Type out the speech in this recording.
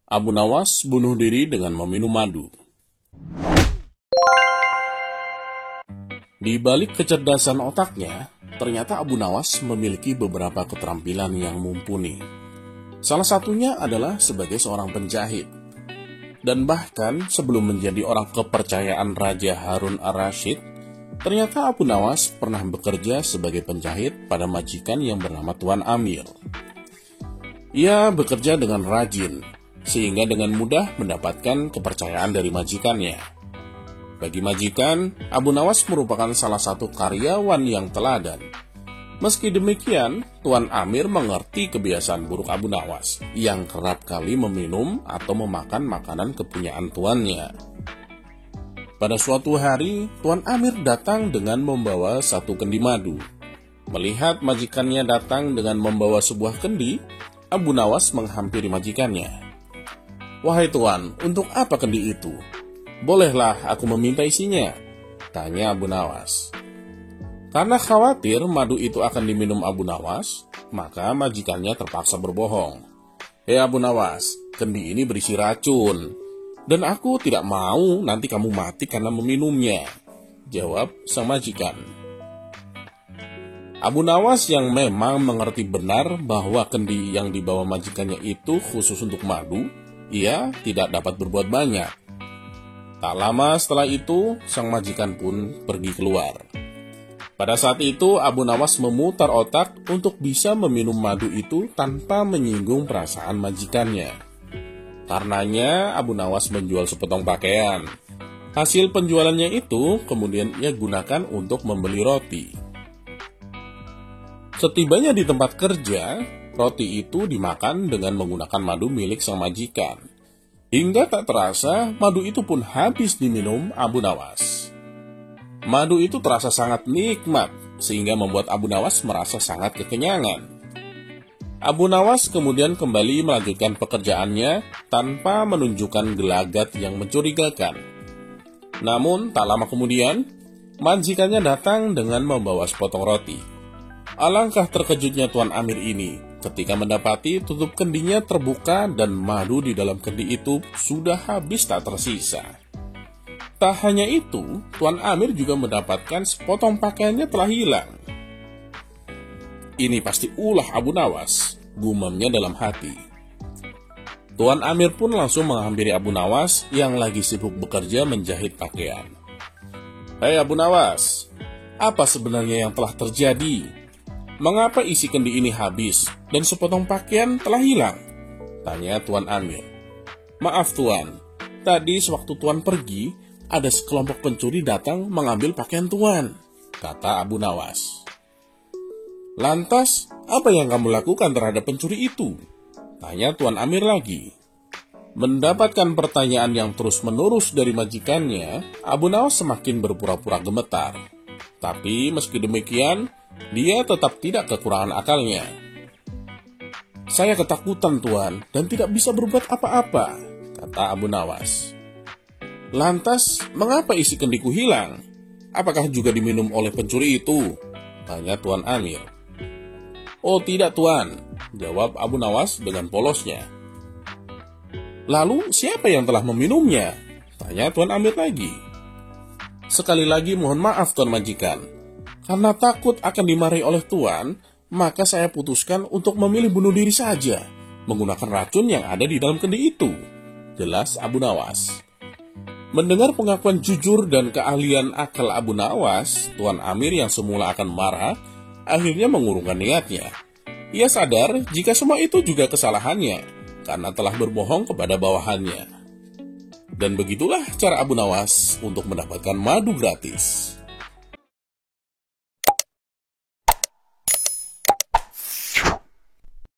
Abu Nawas bunuh diri dengan meminum madu. Di balik kecerdasan otaknya, ternyata Abu Nawas memiliki beberapa keterampilan yang mumpuni. Salah satunya adalah sebagai seorang penjahit. Dan bahkan sebelum menjadi orang kepercayaan Raja Harun ar-Rasyid, ternyata Abu Nawas pernah bekerja sebagai penjahit pada majikan yang bernama Tuan Amir. Ia bekerja dengan rajin, sehingga dengan mudah mendapatkan kepercayaan dari majikannya. Bagi majikan, Abu Nawas merupakan salah satu karyawan yang teladan. Meski demikian, Tuan Amir mengerti kebiasaan buruk Abu Nawas, yang kerap kali meminum atau memakan makanan kepunyaan tuannya. Pada suatu hari, Tuan Amir datang dengan membawa satu kendi madu. Melihat majikannya datang dengan membawa sebuah kendi, Abu Nawas menghampiri majikannya. "Wahai tuan, untuk apa kendi itu? Bolehlah aku meminta isinya?" tanya Abu Nawas. Karena khawatir madu itu akan diminum Abu Nawas, maka majikannya terpaksa berbohong. "Hei Abu Nawas, kendi ini berisi racun, dan aku tidak mau nanti kamu mati karena meminumnya," jawab sang majikan. Abu Nawas yang memang mengerti benar bahwa kendi yang dibawa majikannya itu khusus untuk madu, ia tidak dapat berbuat banyak. Tak lama setelah itu, sang majikan pun pergi keluar. Pada saat itu, Abu Nawas memutar otak untuk bisa meminum madu itu tanpa menyinggung perasaan majikannya. Karenanya, Abu Nawas menjual sepotong pakaian. Hasil penjualannya itu kemudian ia gunakan untuk membeli roti. Setibanya di tempat kerja, roti itu dimakan dengan menggunakan madu milik sang majikan. Hingga tak terasa, madu itu pun habis diminum Abu Nawas. Madu itu terasa sangat nikmat, sehingga membuat Abu Nawas merasa sangat kekenyangan. Abu Nawas kemudian kembali melanjutkan pekerjaannya tanpa menunjukkan gelagat yang mencurigakan. Namun, tak lama kemudian, majikannya datang dengan membawa sepotong roti. Alangkah terkejutnya Tuan Amir ini ketika mendapati tutup kendinya terbuka dan madu di dalam kendi itu sudah habis tak tersisa. Tak hanya itu, Tuan Amir juga mendapatkan sepotong pakaiannya telah hilang. "Ini pasti ulah Abu Nawas," gumamnya dalam hati. Tuan Amir pun langsung menghampiri Abu Nawas yang lagi sibuk bekerja menjahit pakaian. "Hei Abu Nawas, apa sebenarnya yang telah terjadi? Mengapa isi kendi ini habis dan sepotong pakaian telah hilang?" tanya Tuan Amir. "Maaf Tuan, tadi sewaktu Tuan pergi, ada sekelompok pencuri datang mengambil pakaian Tuan," kata Abu Nawas. "Lantas, apa yang kamu lakukan terhadap pencuri itu?" tanya Tuan Amir lagi. Mendapatkan pertanyaan yang terus-menerus dari majikannya, Abu Nawas semakin berpura-pura gemetar. Tapi meski demikian, dia tetap tidak kekurangan akalnya. "Saya ketakutan Tuan dan tidak bisa berbuat apa-apa," kata Abu Nawas. "Lantas, mengapa isi kendiku hilang? Apakah juga diminum oleh pencuri itu?" tanya Tuan Amir. "Oh tidak Tuan," jawab Abu Nawas dengan polosnya. "Lalu siapa yang telah meminumnya?" tanya Tuan Amir lagi. "Sekali lagi mohon maaf Tuan Majikan. Karena takut akan dimarahi oleh Tuan, maka saya putuskan untuk memilih bunuh diri saja, menggunakan racun yang ada di dalam kendi itu," jelas Abu Nawas. Mendengar pengakuan jujur dan keahlian akal Abu Nawas, Tuan Amir yang semula akan marah, akhirnya mengurungkan niatnya. Ia sadar jika semua itu juga kesalahannya, karena telah berbohong kepada bawahannya. Dan begitulah cara Abu Nawas untuk mendapatkan madu gratis.